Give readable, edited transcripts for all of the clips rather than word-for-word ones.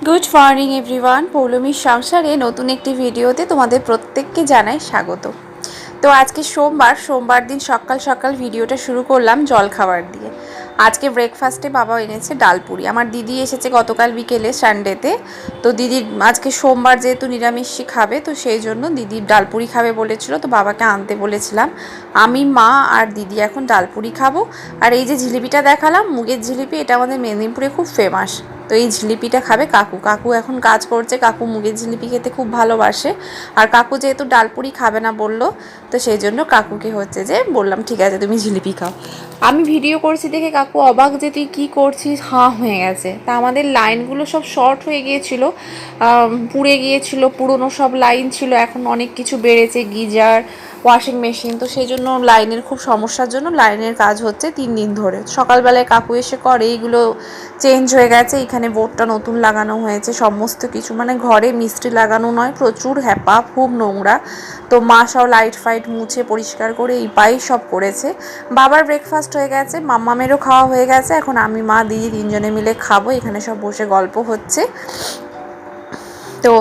Good morning everyone, পৌলমীর সংসারে নতুন একটি ভিডিওতে তোমাদের প্রত্যেককে জানাই স্বাগত। তো আজকে সোমবার দিন সকাল সকাল ভিডিওটা শুরু করলাম জলখাবার দিয়ে। আজকে ব্রেকফাস্টে বাবা এনেছে ডালপুরি। আমার দিদি এসেছে গতকাল বিকেলে সানডেতে। তো দিদির আজকে সোমবার যেহেতু নিরামিষই খাবে, তো সেই জন্য দিদির ডালপুরি খাবে বলেছিল, তো বাবাকে আনতে বলেছিলাম। আমি, মা আর দিদি এখন ডালপুরি খাবো। আর এই যে জিলিপিটা দেখালাম, মুগের জিলিপি, এটা আমাদের মেদিনীপুরে খুব ফেমাস। তো এই জিলিপিটা খাবে কাকু এখন কাজ করছে। কাকু মুগের জিলিপি খেতে খুব ভালোবাসে। আর কাকু যেহেতু ডালপুরি খাবে না বললো, তো সেই জন্য কাকুকে হচ্ছে যে বললাম ঠিক আছে তুমি জিলিপি খাও। আমি ভিডিও করছি দেখে কাকু অবাক যে তুই কী করছিস, হাঁ হয়ে গেছে। তা আমাদের লাইনগুলো সব শর্ট হয়ে গিয়েছিল, পুড়ে গিয়েছিল, পুরনো সব লাইন ছিল। এখন অনেক কিছু বেড়েছে, গিজার, ওয়াশিং মেশিন, তো সেই জন্য লাইনের খুব সমস্যার জন্য লাইনের কাজ হচ্ছে 3 দিন ধরে। সকালবেলায় কাকু এসে করে, এইগুলো চেঞ্জ হয়ে গেছে, এখানে বোর্ডটা নতুন লাগানো হয়েছে, সমস্ত কিছু মানে ঘরে মিস্ত্রি লাগানো নয়, প্রচুর হ্যাপা, খুব নোংরা। তো মা সব লাইট ফাইট মুছে পরিষ্কার করে এই পাই সব করেছে। বাবার ব্রেকফাস্ট হয়ে গেছে, মাম্মামেরও খাওয়া হয়ে গেছে। এখন আমি, মা, দিদি 3 জনে মিলে খাবো। এখানে সব বসে গল্প হচ্ছে। তো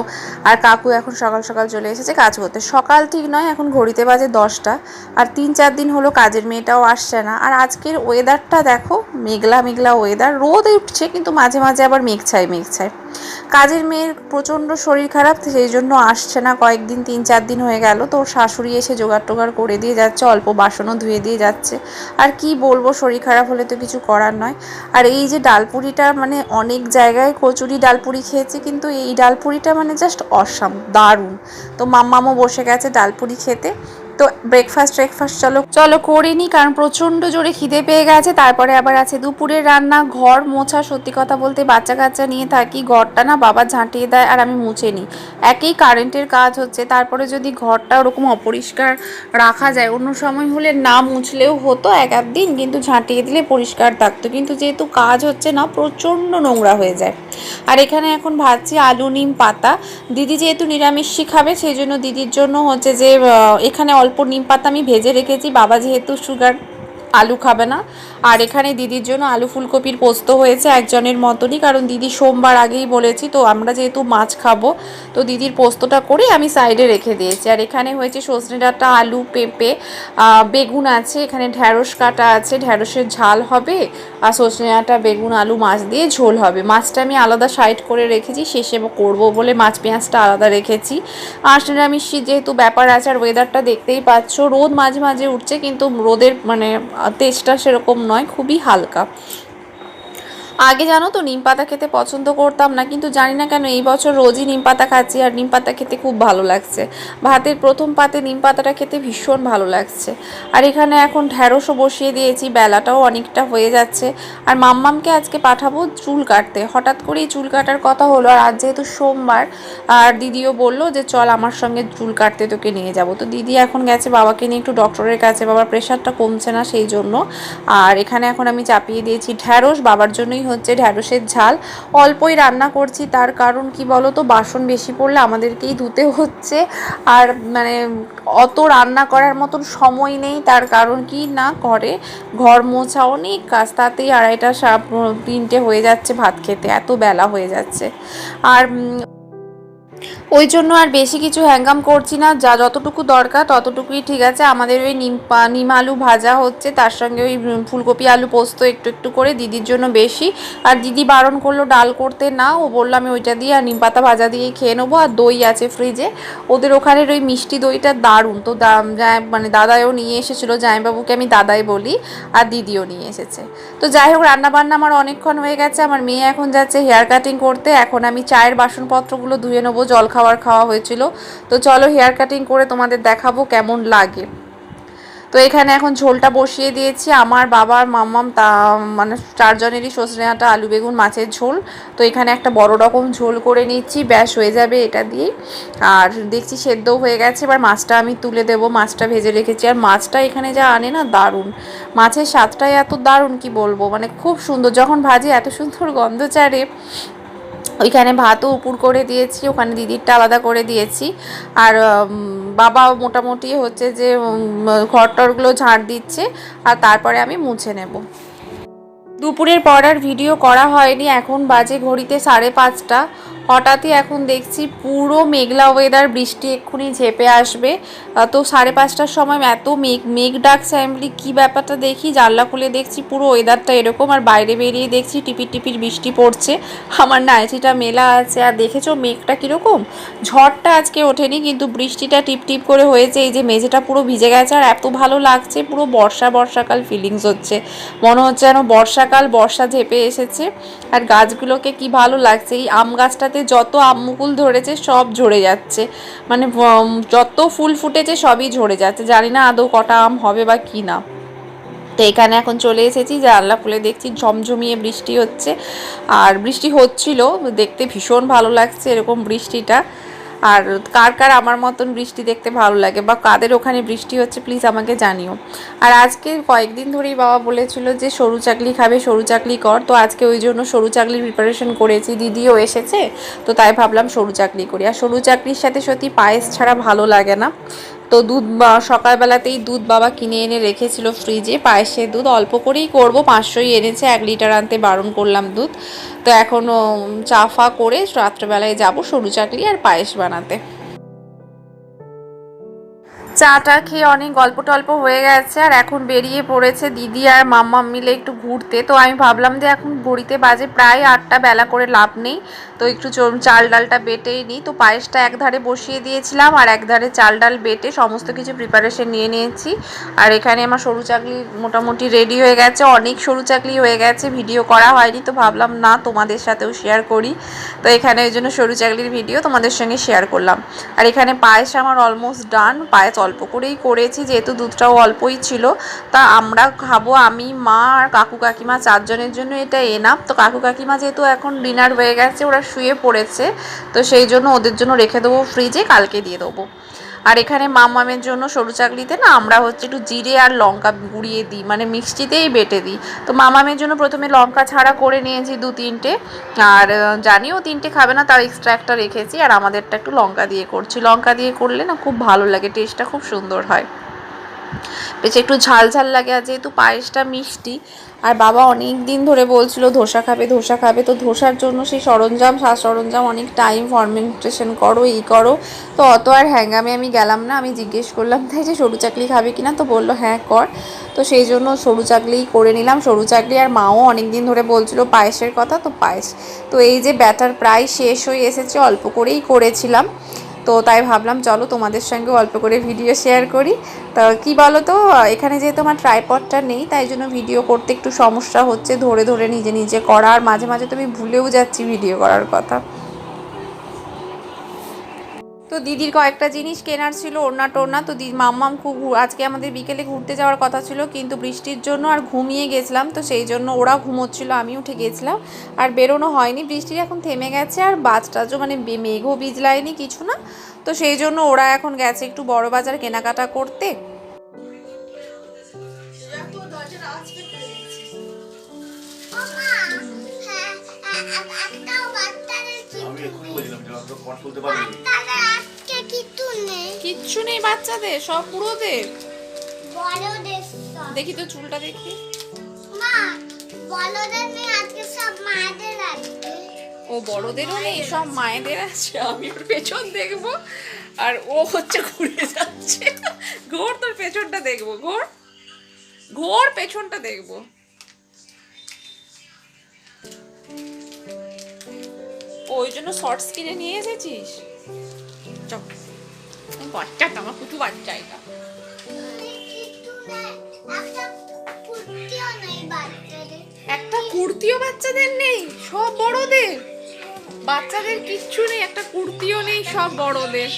আর কাকু এখন সকাল সকাল চলে এসেছে কাজ করতে। সকাল ঠিক নয়, এখন ঘড়িতে বাজে 10টা। আর 3-4 দিন হলো কাজের মেয়েটাও আসছে না। আর আজকের ওয়েদারটা দেখো, মেঘলা মেঘলা ওয়েদার, রোদ উঠছে কিন্তু মাঝে মাঝে আবার মেঘ ছায়। কাজের মেয়ের প্রচণ্ড শরীর খারাপ, সেই জন্য আসছে না কয়েকদিন, 3-4 দিন হয়ে গেল। তো ওর শাশুড়ি এসে জোগাড় করে দিয়ে যাচ্ছে, অল্প বাসনও ধুয়ে দিয়ে যাচ্ছে। আর কি বলবো, শরীর খারাপ হলে তো কিছু করার নয়। আর এই যে ডালপুরিটা, মানে অনেক জায়গায় কচুরি ডালপুরি খেয়েছি, কিন্তু এই ডালপুরিটা মানে জাস্ট অসাম, দারুণ। তো মাম্মামও বসে গেছে ডালপুরি খেতে। তো ব্রেকফাস্ট চলো করে নিই, কারণ প্রচণ্ড জোরে খিদে পেয়ে গেছে। তারপরে আবার আছে দুপুরের রান্না, ঘর মোছা। সত্যি কথা বলতে বাচ্চা কাচ্চা নিয়ে থাকি, ঘরটা না বাবা ঝাঁটিয়ে দেয় আর আমি মুছে নিই। একই কারেন্টের কাজ হচ্ছে, তারপরে যদি ঘরটা ওরকম অপরিষ্কার রাখা যায়, অন্য সময় হলে না মুছলেও হতো এক দিন, কিন্তু ঝাঁটিয়ে দিলে পরিষ্কার থাকতো। কিন্তু যেহেতু কাজ হচ্ছে না, প্রচণ্ড নোংরা হয়ে যায়। আর এখানে এখন ভাজছি আলু নিম পাতা। দিদি যেহেতু নিরামিষই খাবে, সেই জন্য দিদির জন্য হচ্ছে যে এখানে অল্প নিম পাতা আমি ভেজে রেখেছি। বাবা যেহেতু সুগার, আলু খাবে না। আর এখানে দিদির জন্য আলু ফুলকপির পোস্ত হয়েছে, একজনের মতনই, কারণ দিদি সোমবার আগেই বলেছি। তো আমরা যেহেতু মাছ খাবো, তো দিদির পোস্তটা করে আমি সাইডে রেখে দিয়েছি। আর এখানে হয়েছে সজনে ডাঁটা, আলু, পেঁপে, বেগুন আছে, এখানে ঢ্যাঁড়স কাটা আছে, ঢ্যাঁড়সের ঝাল হবে। আর সজনে ডাঁটা, বেগুন, আলু, মাছ দিয়ে ঝোল হবে। মাছটা আমি আলাদা সাইড করে রেখেছি, শেষে করবো বলে মাছ পেঁয়াজটা আলাদা রেখেছি। আর নিরামিষি যেহেতু ব্যাপার আছে। আর ওয়েদারটা দেখতেই পাচ্ছ, রোদ মাঝে মাঝে উঠছে, কিন্তু রোদের মানে তেজটা সেরকম নয়, খুবই হালকা। আগে জানো তো নিম পাতা খেতে পছন্দ করতাম না, কিন্তু জানি না কেন এই বছর রোজই নিম পাতা খাচ্ছি, আর নিম পাতা খেতে খুব ভালো লাগছে। ভাতের প্রথম পাতে নিম পাতাটা খেতে ভীষণ ভালো লাগছে। আর এখানে এখন ঢ্যাঁড়সও বসিয়ে দিয়েছি, বেলাটাও অনেকটা হয়ে যাচ্ছে। আর মাম্মামকে আজকে পাঠাবো চুল কাটতে, হঠাৎ করেই চুল কাটার কথা হলো। আর আজ যেহেতু সোমবার, আর দিদিও বললো যে চল আমার সঙ্গে চুল কাটতে, তোকে নিয়ে যাব। তো দিদি এখন গেছে বাবাকে নিয়ে একটু ডক্টরের কাছে, বাবার প্রেশারটা কমছে না সেই জন্য। আর এখানে এখন আমি চাপিয়ে দিয়েছি ঢ্যাঁড়স, বাবার জন্যই হচ্ছে ঢ্যাঁড়সের ঝাল। অল্পই রান্না করছি, তার কারণ কি বলো তো, বাসন বেশি পড়লে আমাদেরকেই ধুতে হচ্ছে। আর মানে অত রান্না করার মতন সময় নেই, তার কারণ কি না, ঘর মোছা অনেক কাজ, তাতেই 2:30-3টে হয়ে যাচ্ছে ভাত খেতে, এত বেলা হয়ে যাচ্ছে। আর ওই জন্য আর বেশি কিছু হ্যাঙ্গাম করছি না, যা যতটুকু দরকার ততটুকুই ঠিক আছে। আমাদের ওই নিম আলু ভাজা হচ্ছে, তার সঙ্গে ওই ফুলকপি আলু পোস্ত একটু একটু করে, দিদির জন্য বেশি। আর দিদি বারণ করলো ডাল করতে, না, ও বললো আমি ওইটা দিয়ে আর নিম পাতা ভাজা দিয়েই খেয়ে নেবো। আর দই আছে ফ্রিজে, ওদের ওখানের ওই মিষ্টি দইটা দারুণ। তো মানে দাদাইও নিয়ে এসেছিলো, জামাইবাবুকে আমি দাদাই বলি, আর দিদিও নিয়ে এসেছে। তো যাই হোক, রান্নাবান্না আমার অনেকক্ষণ হয়ে গেছে। আমার মেয়ে এখন যাচ্ছে হেয়ার কাটিং করতে। এখন আমি চায়ের বাসনপত্রগুলো ধুয়ে নেবো, খাওয়া হয়েছিল। তো চলো হেয়ার কাটিং করে তোমাদের দেখাবো কেমন লাগে। তো এখানে এখন ঝোলটা বসিয়ে দিয়েছি, আমার বাবার, মাম্মাম, মানে 4 জনেরই সজনে ডাঁটা, আলু, বেগুন, মাছের ঝোল। তো এখানে একটা বড় রকম ঝোল করে নিচ্ছি, ব্যাস হয়ে যাবে এটা দিয়ে। আর দেখছি সেদ্ধও হয়ে গেছে, এবার মাছটা আমি তুলে দেবো। মাছটা ভেজে রেখেছি, আর মাছটা এখানে যা আনে না, দারুণ। মাছের স্বাদটাই এত দারুণ, কি বলবো, মানে খুব সুন্দর। যখন ভাজি এত সুন্দর গন্ধ ছাড়ে। ওইখানে ভাতও উপর করে দিয়েছি, ওখানে দিদিরটা আলাদা করে দিয়েছি। আর বাবা মোটামুটি হচ্ছে যে ঘরটরগুলো ঝাড় দিচ্ছে, আর তারপরে আমি মুছে নেব। দুপুরের পর আর ভিডিও করা হয়নি, এখন বাজে ঘড়িতে 5:30। হঠাৎই এখন দেখছি পুরো মেঘলা ওয়েদার, বৃষ্টি এক্ষুনি ঝেপে আসবে। তো 5:30টার সময় এত মেঘ ডাকছে, আমি বলি কী ব্যাপারটা, দেখি জানলা খুলে দেখছি পুরো ওয়েদারটা এরকম, আর বাইরে বেরিয়ে দেখছি টিপির টিপির বৃষ্টি পড়ছে। আমার নাইটিটা মেলা আছে, আর দেখেছো মেঘটা কীরকম, ঝড়টা আজকে ওঠেনি কিন্তু বৃষ্টিটা টিপ টিপ করে হয়েছে, এই যে মেঝেটা পুরো ভিজে গেছে, আর এত ভালো লাগছে, পুরো বর্ষাকাল ফিলিংস হচ্ছে, মনে হচ্ছে যেন বর্ষা ঝেপে এসেছে। আর গাছগুলোকে কি ভালো লাগছে, এই আম গাছটাতে যত আম মুকুল ধরেছে সব ঝরে যাচ্ছে, মানে যত ফুল ফুটেছে সবই ঝরে যাচ্ছে, জানি না আদৌ কটা আম হবে বা কি না। তো এখানে এখন চলে এসেছি, জানলা খুলে দেখছি ঝমঝমিয়ে বৃষ্টি হচ্ছে, আর বৃষ্টি হচ্ছিল, দেখতে ভীষণ ভালো লাগছে এরকম বৃষ্টিটা। আর কার কার আমার মতন বৃষ্টি দেখতে ভালো লাগে, বা কাদের ওখানে বৃষ্টি হচ্ছে প্লিজ আমাকে জানিও। আর আজকে কয়েকদিন ধরেই বাবা বলেছিল যে সরু চাকলি খাবে, সরু চাকলি কর, তো আজকে ওই জন্য সরু চাকলির প্রিপারেশন করেছি, দিদিও এসেছে, তো তাই ভাবলাম সরু চাকলি করি। আর সরু চাকলির সাথে সত্যি পায়েস ছাড়া ভালো লাগে না। তো দুধ সকালবেলাতেই দুধ বাবা কিনে এনে রেখেছিল ফ্রিজে, পায়েসের দুধ অল্প করেই করব, 500ই এনেছে, 1 লিটার আনতে বারণ করলাম দুধ। তো এখনও চা ফা করে রাত্রেবেলায় যাব সরু চাকলি আর পায়েস বানাতে। চাটা খেয়ে অনেক গল্প টল্প হয়ে গেছে, আর এখন বেরিয়ে পড়েছে দিদি আর মাম্মাম মিলে একটু ঘুরতে। তো আমি ভাবলাম যে এখন ঘড়িতে বাজে প্রায় 8টা, বেলা করে লাভ নেই, তো একটু চাল ডালটা বেটেই নিই। তো পায়েসটা একধারে বসিয়ে দিয়েছিলাম, আর একধারে চাল ডাল বেটে সমস্ত কিছু প্রিপারেশন নিয়ে নিয়েছি। আর এখানে আমার সরু চাকলি মোটামুটি রেডি হয়ে গেছে, অনেক সরু চাকলি হয়ে গেছে, ভিডিও করা হয়নি, তো ভাবলাম না তোমাদের সাথেও শেয়ার করি। তো এখানে ওই জন্য সরু চাকলির ভিডিও তোমাদের সঙ্গে শেয়ার করলাম। আর এখানে পায়েস আমার অলমোস্ট ডান, পায়েস অল্প করেই করেছি যেহেতু দুধটাও অল্পই ছিল। তা আমরা খাবো, আমি, মা আর কাকু কাকিমা, 4 জনের জন্য এটা এনাফ। তো কাকু কাকিমা যেহেতু এখন ডিনার হয়ে গেছে, ওরা শুয়ে পড়েছে, তো সেই জন্য ওদের জন্য রেখে দেবো ফ্রিজে, কালকে দিয়ে দেবো। আর এখানে মামামের জন্য সরু চাকলিতে না আমরা হচ্ছে একটু জিরে আর লঙ্কা গুঁড়িয়ে দিই, মানে মিক্সিতেই বেটে দিই। তো মামামের জন্য প্রথমে লঙ্কা ছাড়া করে নিয়েছি 2-3টে, আর জানিও 3টে খাবে না, তার এক্সট্রা একটা রেখেছি, আর আমাদেরটা একটু লঙ্কা দিয়ে করছি। লঙ্কা দিয়ে করলে না খুব ভালো লাগে, টেস্টটা খুব সুন্দর হয়, বেশ একটু ঝাল ঝাল লাগে। আর যেহেতু পায়েসটা মিষ্টি, আর বাবা অনেক দিন ধরে বলছিল ধোসা খাবে, তো ধোসার জন্য সেই সাজ সরঞ্জাম, অনেক টাইম, ফার্মেন্টেশন করো, এই করো, তো অত আর হ্যাঙ্গামে আমি গেলাম না। আমি জিজ্ঞেস করলাম তাই যে সরু চাকলি খাবে কিনা, তো বললো হ্যাঁ কর, তো সেই জন্য সরু চাকলিই করে নিলাম, সরু চাকলি। আর মাও অনেক দিন ধরে বলছিল পায়েসের কথা, তো পায়েস, তো এই যে ব্যাটার প্রায় শেষ হয়ে এসেছে, অল্প করেই করেছিলাম, তো তাই ভাবলাম চলো তোমাদের সঙ্গে অল্প করে ভিডিও শেয়ার করি। তা কী বলো তো, এখানে যেহেতু আমার ট্রাইপডটা নেই, তাই জন্য ভিডিও করতে একটু সমস্যা হচ্ছে, ধরে ধরে নিজে নিজে করা, আর মাঝে মাঝে তো আমি ভুলেও যাচ্ছি ভিডিও করার কথা। তো দিদির কয়েকটা জিনিস কেনার ছিল, ওড়না টোড়না, তো মাম্মাম খুব, আজকে আমাদের বিকেলে ঘুরতে যাওয়ার কথা ছিল কিন্তু বৃষ্টির জন্য আর ঘুমিয়ে গেছিলাম, তো সেই জন্য ওরা ঘুমোচ্ছিল, আমি উঠে গেছিলাম, আর বেরোনো হয়নি। বৃষ্টি এখন থেমে গেছে, আর বাজটাজও মানে মেঘও বিজলায়নি কিছু না, তো সেই জন্য ওরা এখন গেছে একটু বড় বাজার কেনাকাটা করতে। কিচ্ছু নেই বাচ্চাদের, সব পুরোদের। দেখি তো চুলটা দেখি, ও বড়দেরও নেই, সব মায়েদের আছে। আমি ওর পেছন দেখবো, আর ও হচ্ছে ঘুরে যাচ্ছে। ঘোর, তোর পেছনটা দেখবো, ঘোর পেছনটা দেখবো। ওই জন্য শর্টস কিনে নিয়ে এসেছিস? বাচ্চাটা আমার কুটু বাচ্চা, এটা একটা কুর্তিও বাচ্চাদের নেই, সব বড়দের। বাচ্চাদের কিচ্ছু নেই, একটা কুর্তিও নেই, সব বড়দের।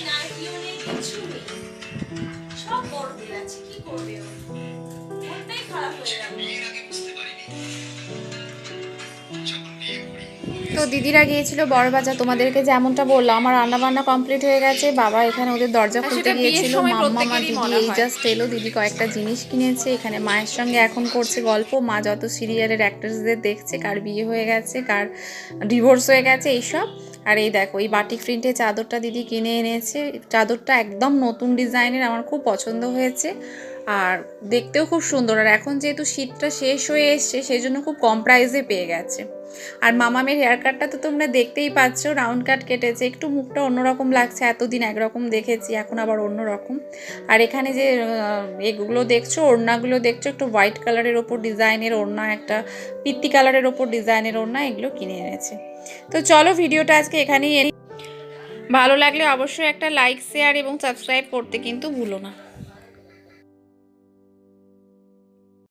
সব বড়দের আছে, কি করবে, মনটাই খারাপ হয়ে গেল। তো দিদিরা গিয়েছিল বড়বাজার, তোমাদেরকে যেমনটা বললাম আমার রান্নাবান্না কমপ্লিট হয়ে গেছে, বাবা এখানে ওদের দরজা খুলতে গিয়েছিল, মাম্মা আর দিদি এই জাস্ট এলো, দিদি কয়েকটা জিনিস কিনেছে। এখানে মায়ের সঙ্গে এখন করছে গল্প, মা যত সিরিয়ালের অ্যাক্ট্রেসদের দেখছে, কার বিয়ে হয়ে গেছে, কার ডিভোর্স হয়ে গেছে, এইসব। আর এই দেখো এই বাটিক প্রিন্টের চাদরটা দিদি কিনে এনেছে, চাদরটা একদম নতুন ডিজাইনের, আমার খুব পছন্দ হয়েছে, আর দেখতেও খুব সুন্দর। আর এখন যেহেতু শীতটা শেষ হয়ে এসছে সেই জন্য খুব কম প্রাইসে পেয়ে গেছে। আর মামামের হেয়ার কাটটা তো তোমরা দেখতেই পাচ্ছ, রাউন্ড কাট কেটেছে, একটু মুখটা অন্যরকম লাগছে, এতদিন একরকম দেখেছি এখন আবার অন্যরকম। আর এখানে যে এগুলো দেখছো, ওড়নাগুলো দেখছো, একটু হোয়াইট কালারের ওপর ডিজাইনের ওড়না, একটা পিত্তি কালারের ওপর ডিজাইনের ওড়না, এগুলো কিনে এনেছে। তো চলো ভিডিওটা আজকে এখানেই, ভালো লাগলে অবশ্যই একটা লাইক, শেয়ার এবং সাবস্ক্রাইব করতে কিন্তু ভুলো না।